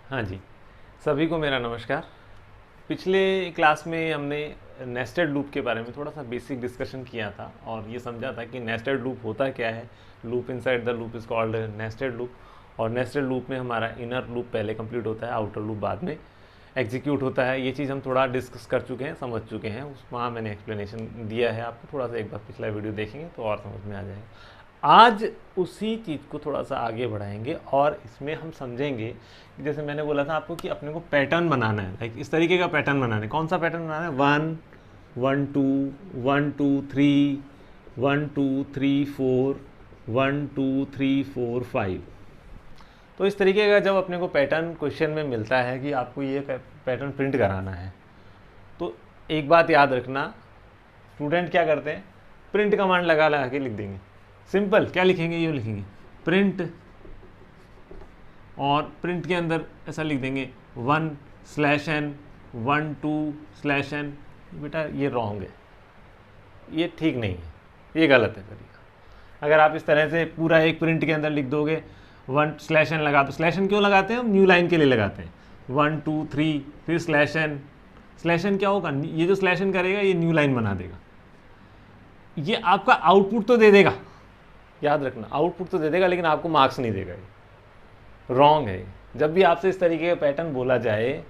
हाँ जी, सभी को मेरा नमस्कार। पिछले क्लास में हमने नेस्टेड लूप के बारे में थोड़ा सा बेसिक डिस्कशन किया था और ये समझा था कि नेस्टेड लूप होता क्या है। Loop inside the loop is called nested loop. और नेस्टेड लूप में हमारा इनर लूप पहले कंप्लीट होता है, आउटर लूप बाद में एग्जीक्यूट होता है। ये चीज़ हम थोड़ा डिस्कस कर चुके हैं, समझ चुके हैं, उस वहाँ मैंने एक्सप्लेनेशन दिया है आपको। थोड़ा सा एक बार पिछला वीडियो देखेंगे तो और समझ में आ जाएगा। आज उसी चीज़ को थोड़ा सा आगे बढ़ाएंगे और इसमें हम समझेंगे कि जैसे मैंने बोला था आपको कि अपने को पैटर्न बनाना है, लाइक इस तरीके का पैटर्न बनाना है। कौन सा पैटर्न बनाना है? 1 1 2 1 2 3 1 2 3 4 1 2 3 4 5। तो इस तरीके का जब अपने को पैटर्न क्वेश्चन में मिलता है कि आपको ये पैटर्न प्रिंट कराना है, तो एक बात याद रखना, स्टूडेंट क्या करते हैं, प्रिंट कमांड लगा लगा के लिख देंगे। सिंपल क्या लिखेंगे, ये लिखेंगे प्रिंट, और प्रिंट के अंदर ऐसा लिख देंगे 1/n 1 2/n। बेटा ये रॉन्ग है, ये ठीक नहीं है, ये गलत है तरीका। अगर आप इस तरह से पूरा एक प्रिंट के अंदर लिख दोगे 1/n लगा, तो स्लैशन क्यों लगाते हैं हम? न्यू लाइन के लिए लगाते हैं। 1 2 3 फिर स्लैशन क्या होगा, ये जो स्लैशन करेगा ये न्यू लाइन बना देगा। ये आपका आउटपुट तो दे देगा, याद रखना, आउटपुट तो दे देगा, लेकिन आपको मार्क्स नहीं देगा। ये रॉन्ग है। जब भी आपसे इस तरीके का पैटर्न बोला जाए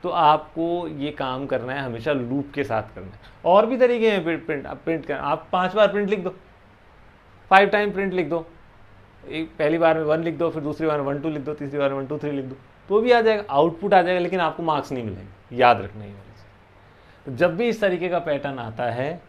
तो आपको ये काम करना है, हमेशा लूप के साथ करना है। और भी तरीके हैं प्रिंट कर, आप 5 बार प्रिंट लिख दो, 5 टाइम प्रिंट लिख दो। एक पहली बार में 1 लिख दो, फिर दूसरी बार में 1 2 लिख दो, तीसरी बार में 1 2 3 लिख दो, तो भी आ जाएगा, आउटपुट आ जाएगा, लेकिन आपको मार्क्स नहीं मिलेंगे। याद रखना ये वाली चीज़। तो जब भी इस तरीके का पैटर्न आता है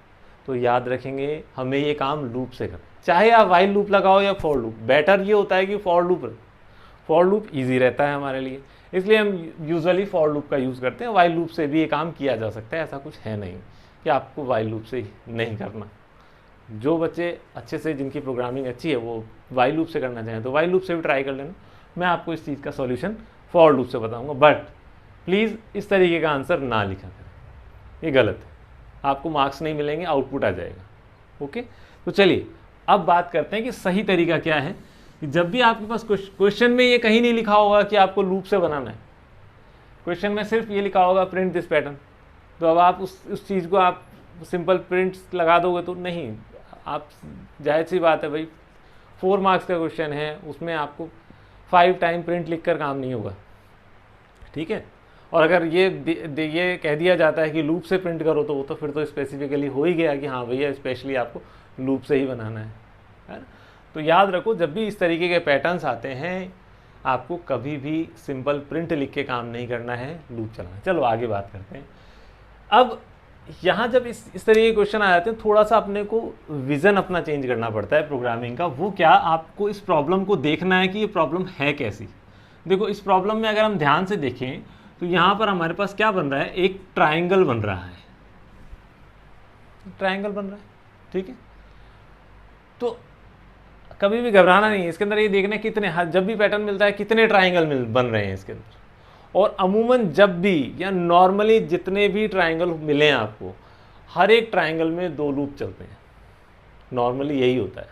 तो याद रखेंगे हमें ये काम लूप से करना, चाहे आप वाइल लूप लगाओ या फॉर लूप। बेटर ये होता है कि फॉर लूप ईजी रहता है हमारे लिए, इसलिए हम यूजुअली फॉर लूप का यूज़ करते हैं। वाइल लूप से भी ये काम किया जा सकता है, ऐसा कुछ है नहीं कि आपको वाइल लूप से नहीं करना। जो बच्चे अच्छे से, जिनकी प्रोग्रामिंग अच्छी है, वो वाइल लूप से करना चाहें तो वाइल लूप से भी ट्राई कर लेना। मैं आपको इस चीज़ का सॉल्यूशन फॉर लूप से बताऊंगा, बट प्लीज़ इस तरीके का आंसर ना लिखा करें, ये गलत है, आपको मार्क्स नहीं मिलेंगे, आउटपुट आ जाएगा। ओके, तो चलिए अब बात करते हैं कि सही तरीका क्या है। कि जब भी आपके पास क्वेश्चन में ये कहीं नहीं लिखा होगा कि आपको लूप से बनाना है, क्वेश्चन में सिर्फ ये लिखा होगा प्रिंट दिस पैटर्न, तो अब आप उस चीज़ को आप सिंपल प्रिंट लगा दोगे तो नहीं, आप, जाहिर सी बात है भाई, 4 मार्क्स का क्वेश्चन है, उसमें आपको 5 टाइम प्रिंट लिख कर काम नहीं होगा, ठीक है। और अगर ये कह दिया जाता है कि लूप से प्रिंट करो, तो वो तो फिर तो स्पेसिफिकली हो ही गया कि हाँ भैया स्पेशली आपको लूप से ही बनाना है ना। तो याद रखो, जब भी इस तरीके के पैटर्न्स आते हैं, आपको कभी भी सिंपल प्रिंट लिख के काम नहीं करना है, लूप चलाना है। चलो आगे बात करते हैं। अब यहाँ जब इस तरीके के क्वेश्चन आ जाते हैं, थोड़ा सा अपने को विज़न अपना चेंज करना पड़ता है प्रोग्रामिंग का। वो क्या, आपको इस प्रॉब्लम को देखना है कि ये प्रॉब्लम है कैसी। देखो, इस प्रॉब्लम में अगर हम ध्यान से देखें तो यहाँ पर हमारे पास क्या बन रहा है, एक ट्राइंगल बन रहा है, ट्राइंगल बन रहा है, ठीक है। तो कभी भी घबराना नहीं है, इसके अंदर ये देखना है कितने, जब भी पैटर्न मिलता है कितने ट्राइंगल बन रहे हैं इसके अंदर। और अमूमन जब भी या नॉर्मली जितने भी ट्राइंगल मिले आपको, हर एक ट्राइंगल में 2 लूप चलते हैं, नॉर्मली यही होता है।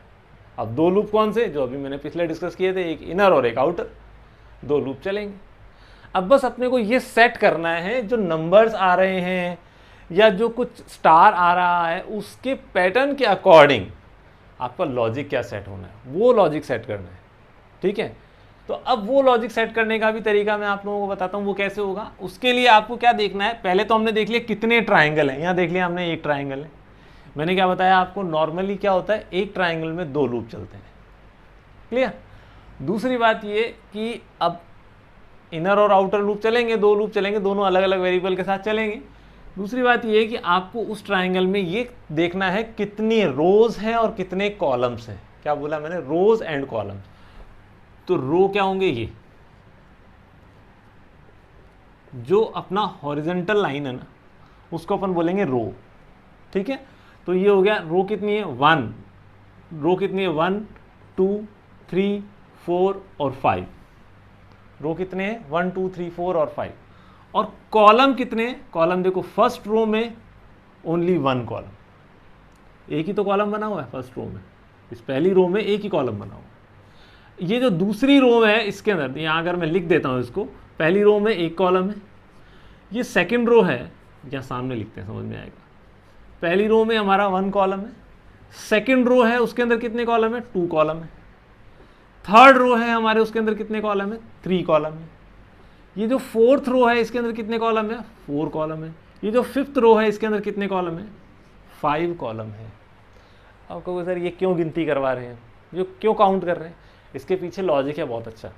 अब 2 लूप कौन से, जो अभी मैंने पिछले डिस्कस किए थे, एक इनर और एक आउटर, 2 लूप चलेंगे। अब बस अपने को ये सेट करना है, जो नंबर्स आ रहे हैं या जो कुछ स्टार आ रहा है, उसके पैटर्न के अकॉर्डिंग आपका लॉजिक क्या सेट होना है, वो लॉजिक सेट करना है, ठीक है। तो अब वो लॉजिक सेट करने का भी तरीका मैं आप लोगों को बताता हूँ, वो कैसे होगा। उसके लिए आपको क्या देखना है, पहले तो हमने देख लिया कितने ट्राइंगल हैं, यहाँ देख लिया हमने एक ट्राइंगल है। मैंने क्या बताया आपको, नॉर्मली क्या होता है, एक ट्राइंगल में 2 लूप चलते हैं, क्लियर। दूसरी बात ये कि अब इनर और आउटर लूप चलेंगे, 2 लूप चलेंगे, दोनों अलग अलग वेरिएबल के साथ चलेंगे। दूसरी बात ये है कि आपको उस ट्राइंगल में ये देखना है कितनी रोज हैं और कितने कॉलम्स हैं। क्या बोला मैंने, रोज एंड कॉलम्स। तो रो क्या होंगे, ये जो अपना हॉरिजॉन्टल लाइन है ना, उसको अपन बोलेंगे रो, ठीक है। तो ये हो गया, रो कितनी है, 1, रो कितनी है, 1 2 3 4 और 5, रो कितने हैं, 1 2 3 4 और 5। और कॉलम कितने हैं, कॉलम देखो, फर्स्ट रो में ओनली 1 कॉलम, एक ही तो कॉलम बना हुआ है फर्स्ट रो में, इस पहली रो में एक ही कॉलम बना हुआ है। ये जो दूसरी रो है इसके अंदर, यहाँ अगर मैं लिख देता हूँ इसको, पहली रो में एक कॉलम है, ये सेकंड रो है, या सामने लिखते हैं समझ में आएगा। पहली रो में हमारा 1 कॉलम है, सेकंड रो है उसके अंदर कितने कॉलम है, 2 कॉलम है, थर्ड रो है हमारे उसके अंदर कितने कॉलम है, 3 कॉलम है, ये जो फोर्थ रो है इसके अंदर कितने कॉलम है, 4 कॉलम है, ये जो फिफ्थ रो है इसके अंदर कितने कॉलम है, 5 कॉलम है। अब कहोगे सर ये क्यों गिनती करवा रहे हैं, जो क्यों काउंट कर रहे हैं, इसके पीछे लॉजिक है बहुत अच्छा।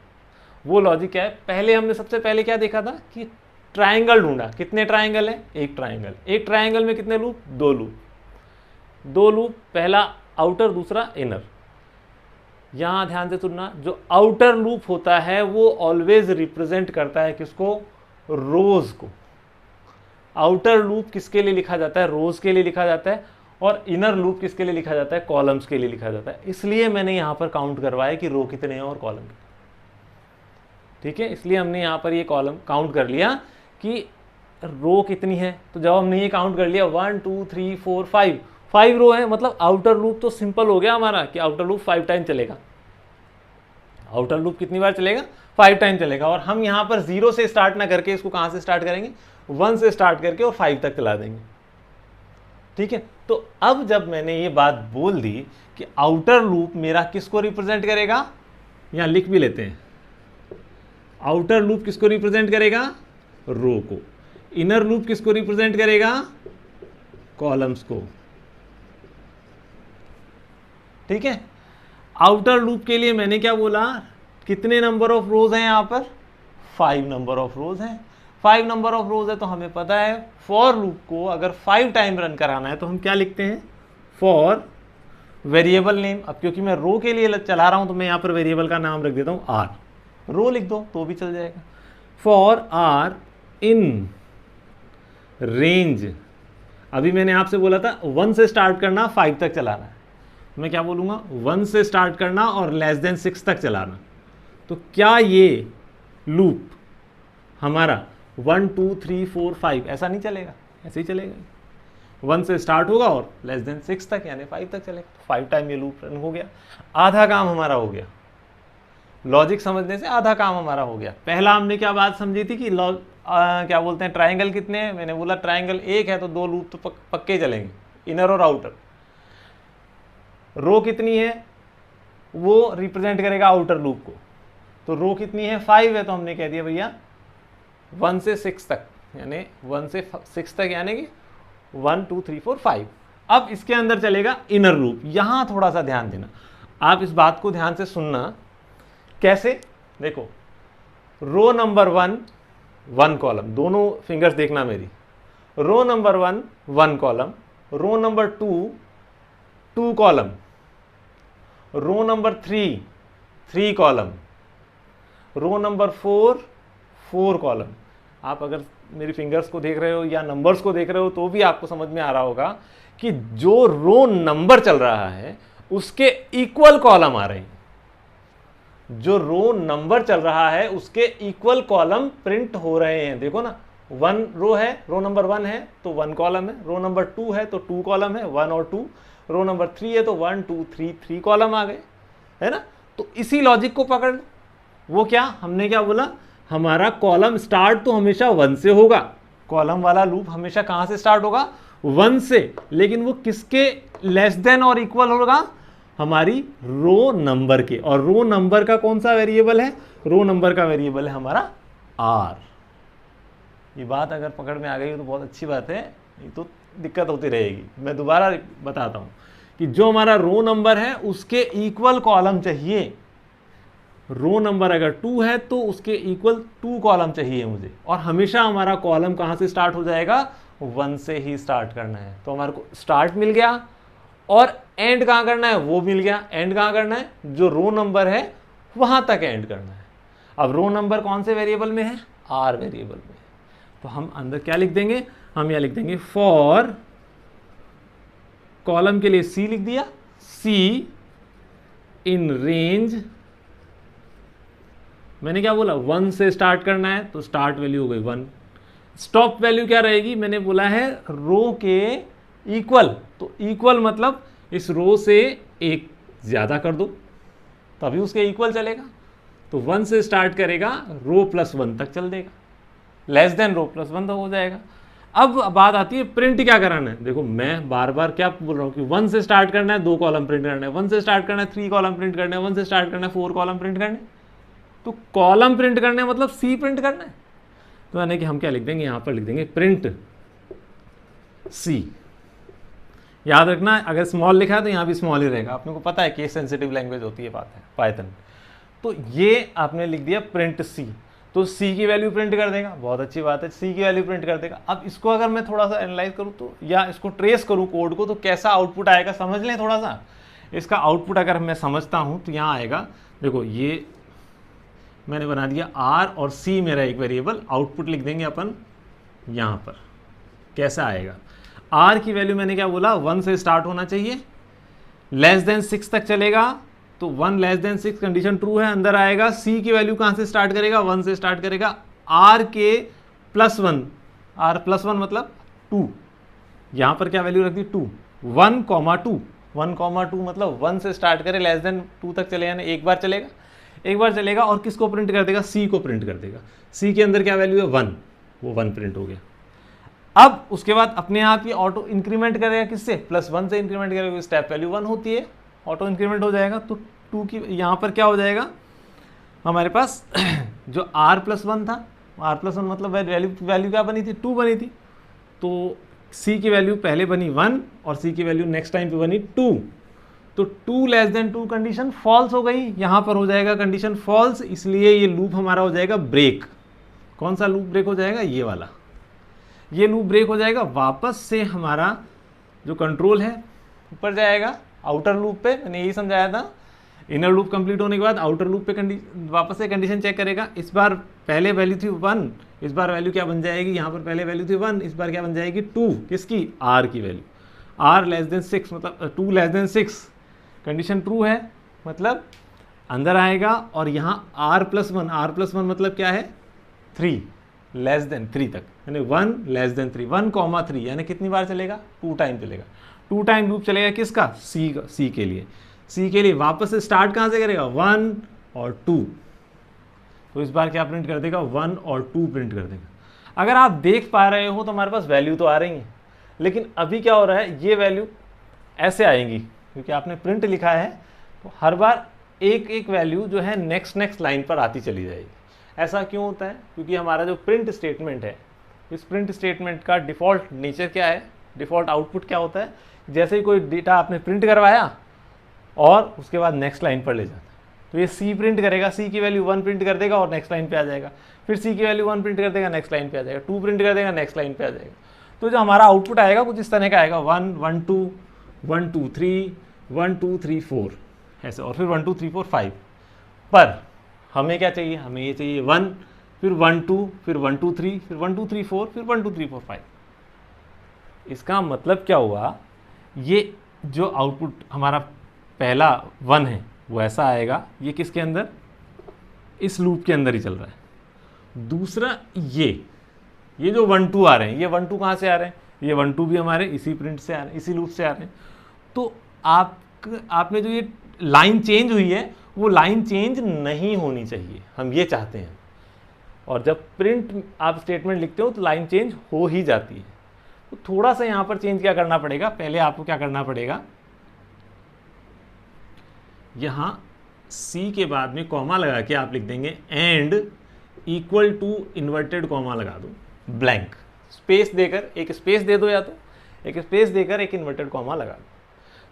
वो लॉजिक क्या है, पहले हमने सबसे पहले क्या देखा था कि ट्राइंगल ढूंढा, कितने ट्राइंगल है, एक ट्राइंगल में कितने लूप, 2 लूप, पहला आउटर दूसरा इनर। यहाँ ध्यान से सुनना, जो आउटर लूप होता है वो ऑलवेज रिप्रेजेंट करता है किसको, रोज को। आउटर लूप किसके लिए लिखा जाता है, रोज के लिए लिखा जाता है, और इनर लूप किसके लिए लिखा जाता है, कॉलम्स के लिए लिखा जाता है। इसलिए मैंने यहाँ पर काउंट करवाया कि रो कितने हैं और कॉलम कितने, ठीक है। इसलिए हमने यहाँ पर ये कॉलम काउंट कर लिया कि रो कितनी है। तो जब हमने ये काउंट कर लिया 1 2 3 4 5 रो है, मतलब आउटर लूप तो सिंपल हो गया हमारा कि आउटर लूप 5 टाइम चलेगा। आउटर लूप कितनी बार चलेगा, 5 टाइम चलेगा। और हम यहाँ पर 0 से स्टार्ट ना करके इसको कहाँ से स्टार्ट करेंगे, 1 से स्टार्ट करके और 5 तक चला देंगे, ठीक है। तो अब जब मैंने ये बात बोल दी कि आउटर लूप मेरा किसको रिप्रेजेंट करेगा, यहाँ लिख भी लेते हैं, आउटर लूप किसको रिप्रेजेंट करेगा, रो को। इनर लूप किसको रिप्रेजेंट करेगा, कॉलम्स को, ठीक है। आउटर लूप के लिए मैंने क्या बोला, कितने नंबर ऑफ रोज हैं यहाँ पर, 5 नंबर ऑफ रोज हैं। 5 नंबर ऑफ रोज है तो हमें पता है फॉर लूप को अगर 5 टाइम रन कराना है तो हम क्या लिखते हैं, फॉर वेरिएबल नेम। अब क्योंकि मैं रो के लिए चला रहा हूं तो मैं यहाँ पर वेरिएबल का नाम रख देता हूं आर, रो लिख दो तो भी चल जाएगा। फॉर आर इन रेंज, अभी मैंने आपसे बोला था 1 से स्टार्ट करना 5 तक चलाना है, मैं क्या बोलूँगा 1 से स्टार्ट करना और लेस देन 6 तक चलाना। तो क्या ये लूप हमारा 1 2 3 4 5 ऐसा नहीं चलेगा, ऐसे ही चलेगा। 1 से स्टार्ट होगा और लेस देन 6 तक यानी 5 तक चलेगा। 5 टाइम ये लूप रन हो गया, आधा काम हमारा हो गया। लॉजिक समझने से आधा काम हमारा हो गया। पहला हमने क्या बात समझी थी कि क्या बोलते हैं ट्राइंगल कितने हैं, मैंने बोला ट्राइंगल एक है तो 2 लूप तो पक्के चलेंगे, इनर और आउटर। रो कितनी है, वो रिप्रेजेंट करेगा आउटर लूप को, तो रो कितनी है 5 है, तो हमने कह दिया भैया 1 से 6 तक, यानी 1 से 6 तक यानी कि 1 2 3 4 5। अब इसके अंदर चलेगा इनर लूप। यहां थोड़ा सा ध्यान देना, आप इस बात को ध्यान से सुनना। कैसे, देखो रो नंबर 1 कॉलम, दोनों फिंगर्स देखना मेरी, row number 1 column, row number 2 column, row number 3 column, row number 4 column. आप अगर मेरी फिंगर्स को देख रहे हो या नंबर्स को देख रहे हो तो भी आपको समझ में आ रहा होगा कि जो रो नंबर चल रहा है उसके इक्वल कॉलम आ रहे हैं। जो रो नंबर चल रहा है उसके इक्वल कॉलम प्रिंट हो रहे हैं। देखो ना, 1 रो है, रो नंबर 1 है तो 1 कॉलम है, रो नंबर 2 है तो 2 कॉलम है, 1 और 2, रो नंबर 3 है तो 1 2 3 कॉलम आ गए, है ना। तो इसी लॉजिक को पकड़ लो। वो क्या, हमने क्या बोला, हमारा कॉलम स्टार्ट तो हमेशा 1 से होगा, कॉलम वाला लूप हमेशा कहां से स्टार्ट होगा, 1 से, लेकिन वो किसके लेस देन और इक्वल होगा, हमारी रो नंबर के। और रो नंबर का कौन सा वेरिएबल है, रो नंबर का वेरिएबल है हमारा आर। ये बात अगर पकड़ में आ गई तो बहुत अच्छी बात है, नहीं तो दिक्कत होती रहेगी। मैं दोबारा बताता हूं कि जो हमारा रो नंबर है उसके इक्वल कॉलम चाहिए। रो नंबर अगर 2 है तो उसके इक्वल 2 कॉलम चाहिए मुझे, और हमेशा हमारा कॉलम कहां से स्टार्ट हो जाएगा, 1 से ही स्टार्ट करना है। तो हमारे को स्टार्ट मिल गया और एंड कहां करना है वो मिल गया। एंड कहां करना है, जो रो नंबर है वहां तक एंड करना है। अब रो नंबर कौन से वेरिएबल में है, आर वेरिएबल में। तो हम अंदर क्या लिख देंगे, हम यहां लिख देंगे फॉर, कॉलम के लिए सी लिख दिया, सी इन रेंज, मैंने क्या बोला 1 से स्टार्ट करना है तो स्टार्ट वैल्यू हो गई 1, स्टॉप वैल्यू क्या रहेगी, मैंने बोला है रो के इक्वल। तो इक्वल मतलब इस रो से एक ज्यादा कर दो तभी उसके इक्वल चलेगा। तो 1 से स्टार्ट करेगा, रो प्लस 1 तक चल देगा, लेस देन रो प्लस 1 तो हो जाएगा। अब बात आती है प्रिंट क्या कराना है। देखो मैं बार बार क्या बोल रहा हूँ कि 1 से स्टार्ट करना है, 2 कॉलम प्रिंट करना है, 1 से स्टार्ट करना है, 3 कॉलम प्रिंट करना है, 1 से स्टार्ट करना है, 4 कॉलम प्रिंट करने। तो कॉलम प्रिंट करना है मतलब सी प्रिंट करना है, तो यानी कि हम क्या लिख देंगे, यहाँ पर लिख देंगे प्रिंट सी। याद रखना अगर स्मॉल लिखा है तो यहाँ भी स्मॉल ही रहेगा, अपने को पता है केस सेंसिटिव लैंग्वेज होती है बात है पाइथन। तो ये आपने लिख दिया प्रिंट सी, तो सी की वैल्यू प्रिंट कर देगा, बहुत अच्छी बात है, सी की वैल्यू प्रिंट कर देगा। अब इसको अगर मैं थोड़ा सा एनालाइज करूँ तो, या इसको ट्रेस करूँ कोड को, तो कैसा आउटपुट आएगा समझ लें थोड़ा सा। इसका आउटपुट अगर मैं समझता हूँ तो यहाँ आएगा, देखो ये मैंने बना दिया आर और सी मेरा एक वेरिएबल, आउटपुट लिख देंगे अपन यहाँ पर। कैसा आएगा, आर की वैल्यू मैंने क्या बोला, 1 से स्टार्ट होना चाहिए, लेस देन 6 तक चलेगा, तो 1 लेस देन 6 कंडीशन ट्रू है, अंदर आएगा। सी की वैल्यू कहाँ से स्टार्ट करेगा, 1 से स्टार्ट करेगा, आर के प्लस 1, आर प्लस 1 मतलब 2, यहाँ पर क्या वैल्यू रख दी 2, 1 कॉमा 2, 1 कॉमा 2 मतलब 1 से स्टार्ट करे, लेस देन 2 तक चलेगा, यानी एक बार चलेगा, एक बार चलेगा। और किसको प्रिंट कर देगा, सी को प्रिंट कर देगा। सी के अंदर क्या वैल्यू है 1, वो 1 प्रिंट हो गया। अब उसके बाद अपने आप ये ऑटो इंक्रीमेंट करेगा, किससे, प्लस 1 से इंक्रीमेंट करेगा, स्टेप वैल्यू 1 होती है, ऑटो इंक्रीमेंट हो जाएगा। तो 2 की यहाँ पर क्या हो जाएगा हमारे पास जो r प्लस 1 था, r प्लस 1 मतलब वैल्यू क्या बनी थी, 2 बनी थी, तो c की वैल्यू पहले बनी 1 और c की वैल्यू नेक्स्ट टाइम पे बनी 2, तो 2 लेस देन 2 कंडीशन फॉल्स हो गई, यहाँ पर हो जाएगा कंडीशन फॉल्स, इसलिए ये लूप हमारा हो जाएगा ब्रेक। कौन सा लूप ब्रेक हो जाएगा, ये वाला, ये लूप ब्रेक हो जाएगा। वापस से हमारा जो कंट्रोल है ऊपर जाएगा आउटर लूप पे, मैंने यही समझाया था। इनर लूप कंप्लीट होने के बाद आउटर लूप पे वापस से कंडीशन चेक करेगा। इस बार पहले वैल्यू थी 1, इस बार वैल्यू क्या बन जाएगी, यहाँ पर पहले वैल्यू थी 1, इस बार क्या बन जाएगी 2, किसकी, r की वैल्यू, r लेस देन 6 मतलब 2 लेस देन 6 कंडीशन ट्रू है, मतलब अंदर आएगा। और यहाँ r प्लस 1 मतलब क्या है 3 लेस देन 3 तक, यानी 1 लेस देन 3, 1 कॉमा 3, यानी कितनी बार चलेगा, 2 टाइम चलेगा, 2 टाइम लूप चलेगा किसका, सी के लिए। सी के लिए वापस से स्टार्ट कहाँ से करेगा, 1 और 2, तो इस बार क्या प्रिंट कर देगा, 1 और 2 प्रिंट कर देगा। अगर आप देख पा रहे हो तो हमारे पास वैल्यू तो आ रही है, लेकिन अभी क्या हो रहा है, ये वैल्यू ऐसे आएंगी क्योंकि आपने प्रिंट लिखा है, तो हर बार एक एक वैल्यू जो है नेक्स्ट लाइन पर आती चली जाएगी। ऐसा क्यों होता है, क्योंकि हमारा जो प्रिंट स्टेटमेंट है, इस प्रिंट स्टेटमेंट का डिफ़ॉल्ट नेचर क्या है, डिफ़ॉल्ट आउटपुट क्या होता है, जैसे ही कोई डेटा आपने प्रिंट करवाया और उसके बाद नेक्स्ट लाइन पर ले जाता है, तो ये सी प्रिंट करेगा, सी की वैल्यू 1 प्रिंट कर देगा और नेक्स्ट लाइन पे आ जाएगा, फिर सी की वैल्यू 1 प्रिंट कर देगा, नेक्स्ट लाइन पे आ जाएगा, 2 प्रिंट कर देगा, नेक्स्ट लाइन पे आ जाएगा। तो जो हमारा आउटपुट आएगा कुछ इस तरह का आएगा, 1 1 2 1 2 3 1 2 3 4 ऐसे, और फिर 1 2 3 4 5। पर हमें क्या चाहिए, हमें ये चाहिए 1, फिर 1 2, फिर 1 2 3, फिर 1 2 3 4, फिर 1 2 3 4 5। इसका मतलब क्या हुआ, ये जो आउटपुट हमारा पहला 1 है वो ऐसा आएगा, ये किसके अंदर, इस लूप के अंदर ही चल रहा है। दूसरा ये जो 1 2 आ रहे हैं, ये 1 2 कहाँ से आ रहे हैं, ये 1 2 भी हमारे इसी प्रिंट से आ रहे हैं, इसी लूप से आ रहे हैं। तो आपने जो ये लाइन चेंज हुई है, वो लाइन चेंज नहीं होनी चाहिए, हम ये चाहते हैं। और जब प्रिंट आप स्टेटमेंट लिखते हो तो लाइन चेंज हो ही जाती है। तो थोड़ा सा यहाँ पर चेंज क्या करना पड़ेगा, पहले आपको क्या करना पड़ेगा, यहाँ सी के बाद में कॉमा लगा के आप लिख देंगे and equal to inverted comma लगा दो, ब्लैंक स्पेस देकर, एक स्पेस दे दो, या तो एक स्पेस देकर एक इन्वर्टेड कॉमा लगा दो।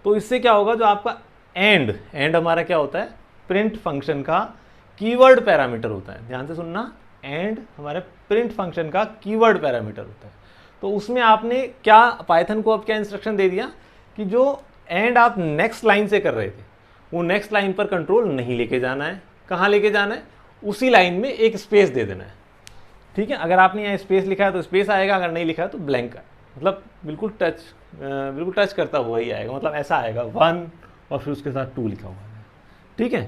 तो इससे क्या होगा, जो आपका एंड हमारा क्या होता है, प्रिंट फंक्शन का कीवर्ड पैरामीटर होता है। ध्यान से सुनना, एंड हमारे प्रिंट फंक्शन का कीवर्ड पैरामीटर होता है। तो उसमें आपने क्या पाइथन को अब क्या इंस्ट्रक्शन दे दिया कि जो एंड आप नेक्स्ट लाइन से कर रहे थे, वो नेक्स्ट लाइन पर कंट्रोल नहीं लेके जाना है। कहाँ लेके जाना है, उसी लाइन में एक स्पेस दे देना है। ठीक है, अगर आपने यहाँ स्पेस लिखा है तो स्पेस आएगा, अगर नहीं लिखा है तो ब्लैंक, मतलब बिल्कुल टच करता हुआ ही आएगा, मतलब ऐसा आएगा 1 और फिर उसके साथ 2 लिखा हुआ है। ठीक है,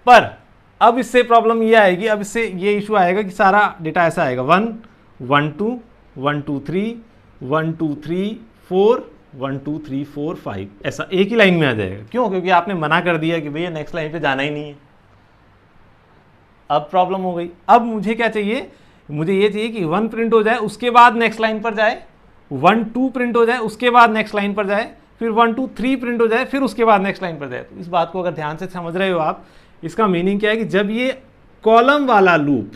पर अब इससे प्रॉब्लम ये आएगी, अब इससे ये इशू आएगा कि सारा डेटा ऐसा आएगा 1 1 2 1 2 3 1 2 3 4 1 2 3 4 5 ऐसा एक ही लाइन में आ जाएगा। क्यों, क्योंकि आपने मना कर दिया कि भैया नेक्स्ट लाइन पे जाना ही नहीं है। अब प्रॉब्लम हो गई। अब मुझे क्या चाहिए, मुझे ये चाहिए कि 1 प्रिंट हो जाए, उसके बाद नेक्स्ट लाइन पर जाए, 1 2 प्रिंट हो जाए, उसके बाद नेक्स्ट लाइन पर जाए, फिर 1 2 3 प्रिंट हो जाए, फिर उसके बाद नेक्स्ट लाइन पर जाए। तो इस बात को अगर ध्यान से समझ रहे हो आप, इसका मीनिंग क्या है कि जब ये कॉलम वाला लूप,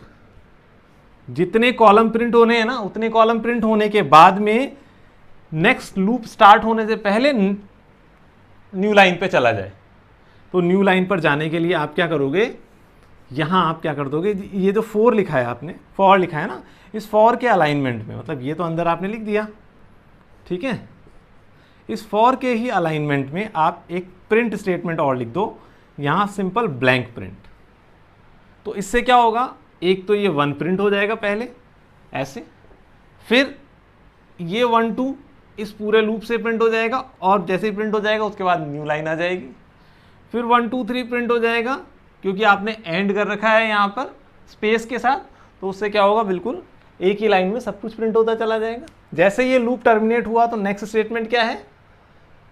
जितने कॉलम प्रिंट होने हैं ना, उतने कॉलम प्रिंट होने के बाद में नेक्स्ट लूप स्टार्ट होने से पहले न्यू लाइन पे चला जाए। तो न्यू लाइन पर जाने के लिए आप क्या करोगे, यहां आप क्या कर दोगे, ये जो 4 लिखा है आपने, फॉर लिखा है ना, इस फॉर के अलाइनमेंट में, मतलब ये तो अंदर आपने लिख दिया, ठीक है, इस फॉर के ही अलाइनमेंट में आप एक प्रिंट स्टेटमेंट और लिख दो, यहां सिंपल ब्लैंक प्रिंट। तो इससे क्या होगा, एक तो ये 1 प्रिंट हो जाएगा पहले ऐसे, फिर ये 1 2 इस पूरे लूप से प्रिंट हो जाएगा, और जैसे ही प्रिंट हो जाएगा उसके बाद न्यू लाइन आ जाएगी, फिर 1 2 3 प्रिंट हो जाएगा, क्योंकि आपने एंड कर रखा है यहाँ पर स्पेस के साथ, तो उससे क्या होगा, बिल्कुल एक ही लाइन में सब कुछ प्रिंट होता चला जाएगा। जैसे ये लूप टर्मिनेट हुआ तो नेक्स्ट स्टेटमेंट क्या है,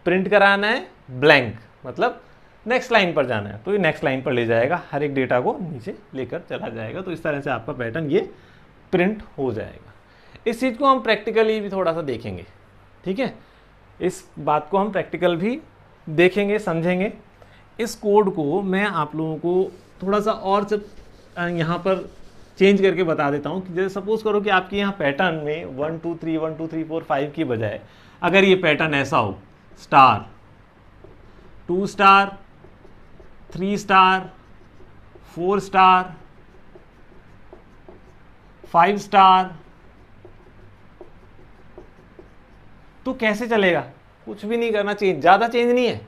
प्रिंट कराना है ब्लैंक, मतलब नेक्स्ट लाइन पर जाना है, तो ये नेक्स्ट लाइन पर ले जाएगा, हर एक डेटा को नीचे लेकर चला जाएगा। तो इस तरह से आपका पैटर्न ये प्रिंट हो जाएगा। इस चीज़ को हम प्रैक्टिकली भी थोड़ा सा देखेंगे, ठीक है, इस बात को हम प्रैक्टिकल भी देखेंगे, समझेंगे। इस कोड को मैं आप लोगों को थोड़ा सा और जब यहाँ पर चेंज करके बता देता हूँ कि जैसे सपोज करो कि आपके यहाँ पैटर्न में 1 2 3 1 2 3 4 5 की बजाय अगर ये पैटर्न ऐसा हो, star 2 star 3 star 4 star 5 star, तो कैसे चलेगा, कुछ भी नहीं करना, चेंज ज़्यादा चेंज नहीं है।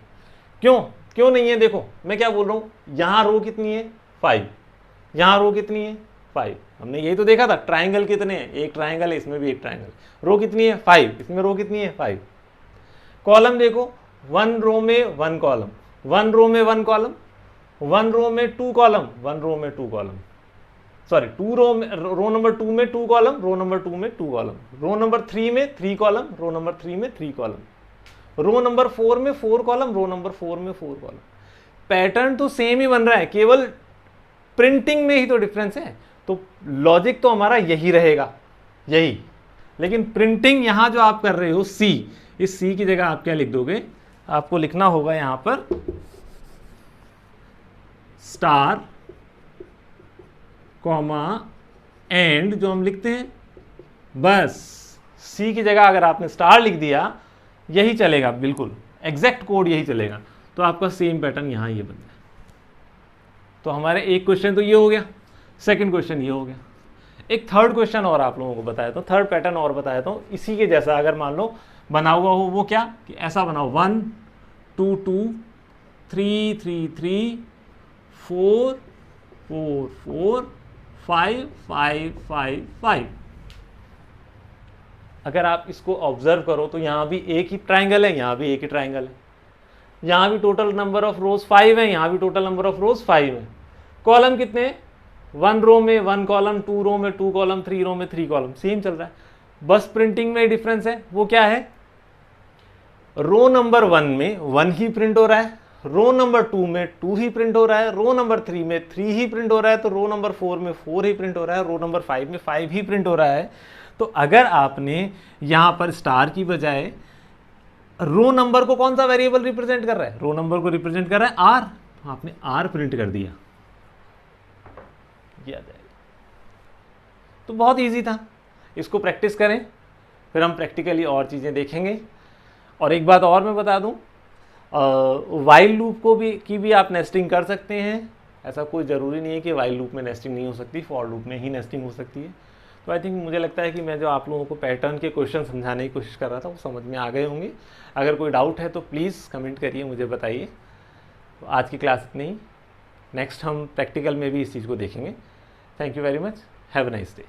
क्यों नहीं है, देखो मैं क्या बोल रहा हूँ, यहाँ रो कितनी है 5, यहाँ रो कितनी है 5, हमने यही तो देखा था, ट्राइंगल कितने हैं, एक ट्राइंगल है, इसमें भी एक ट्राइंगल, रो कितनी है 5, इसमें रो कितनी है 5, कॉलम देखो 1 रो में 1 कॉलम, 1 रो में 1 कॉलम, 1 रो में 2 कॉलम, 1 रो में 2 कॉलम, सॉरी 2 रो में, रो नंबर 2 में 2 कॉलम, रो नंबर 2 में 2 कॉलम, रो नंबर 3 में 3 कॉलम, रो नंबर 3 में 3 कॉलम, रो नंबर 4 में 4 कॉलम, रो नंबर 4 में 4 कॉलम। पैटर्न तो सेम ही बन रहा है, केवल प्रिंटिंग में ही तो डिफरेंस है। तो लॉजिक तो हमारा यही रहेगा, यही, लेकिन प्रिंटिंग यहां जो आप कर रहे हो सी, इस सी की जगह आप क्या लिख दोगे, आपको लिखना होगा यहां पर स्टार कॉमा एंड, जो हम लिखते हैं, बस सी की जगह अगर आपने स्टार लिख दिया, यही चलेगा, बिल्कुल एग्जैक्ट कोड यही चलेगा। तो आपका सेम पैटर्न यहां ये बन जाए। तो हमारे एक क्वेश्चन तो ये हो गया, सेकंड क्वेश्चन ये हो गया। एक थर्ड क्वेश्चन और आप लोगों को बताया था, थर्ड पैटर्न और बताया था, इसी के जैसा अगर मान लो बना हुआ हो, वो क्या कि ऐसा बनाओ 1 2 2 3 3 3 4 4 4 5 5 5 5। अगर आप इसको ऑब्जर्व करो तो यहाँ भी एक ही ट्राइंगल है, यहाँ भी एक ही ट्राइंगल है, यहाँ भी टोटल नंबर ऑफ रोज 5 है, यहाँ भी टोटल नंबर ऑफ रोज 5 है। कॉलम कितने हैं, 1 रो में 1 कॉलम, 2 रो में 2 कॉलम, 3 रो में 3 कॉलम, सेम चल रहा है, बस प्रिंटिंग में डिफरेंस है। वो क्या है, रो नंबर 1 में 1 ही प्रिंट हो रहा है, रो नंबर 2 में 2 ही प्रिंट हो रहा है, रो नंबर 3 में 3 ही प्रिंट हो रहा है, तो रो नंबर 4 में 4 ही प्रिंट हो रहा है, रो नंबर 5 में 5 ही प्रिंट हो रहा है। तो अगर आपने यहां पर स्टार की बजाय रो नंबर को कौन सा वेरिएबल रिप्रेजेंट कर रहा है, रो नंबर को रिप्रेजेंट कर रहा है आर, तो आपने आर प्रिंट कर दिया, ये आ जाएगा। तो बहुत इजी था, इसको प्रैक्टिस करें, फिर हम प्रैक्टिकली और चीज़ें देखेंगे। और एक बात और मैं बता दूं, वाइल लूप को भी आप नेस्टिंग कर सकते हैं, ऐसा कोई ज़रूरी नहीं है कि वाइल लूप में नेस्टिंग नहीं हो सकती, फॉर लूप में ही नेस्टिंग हो सकती है। तो आई थिंक मुझे लगता है कि मैं जो आप लोगों को पैटर्न के क्वेश्चन समझाने की कोशिश कर रहा था वो समझ में आ गए होंगे। अगर कोई डाउट है तो प्लीज़ कमेंट करिए, मुझे बताइए। तो आज की क्लास इतनी ही, नेक्स्ट हम प्रैक्टिकल में भी इस चीज़ को देखेंगे। Thank you very much, have a nice day.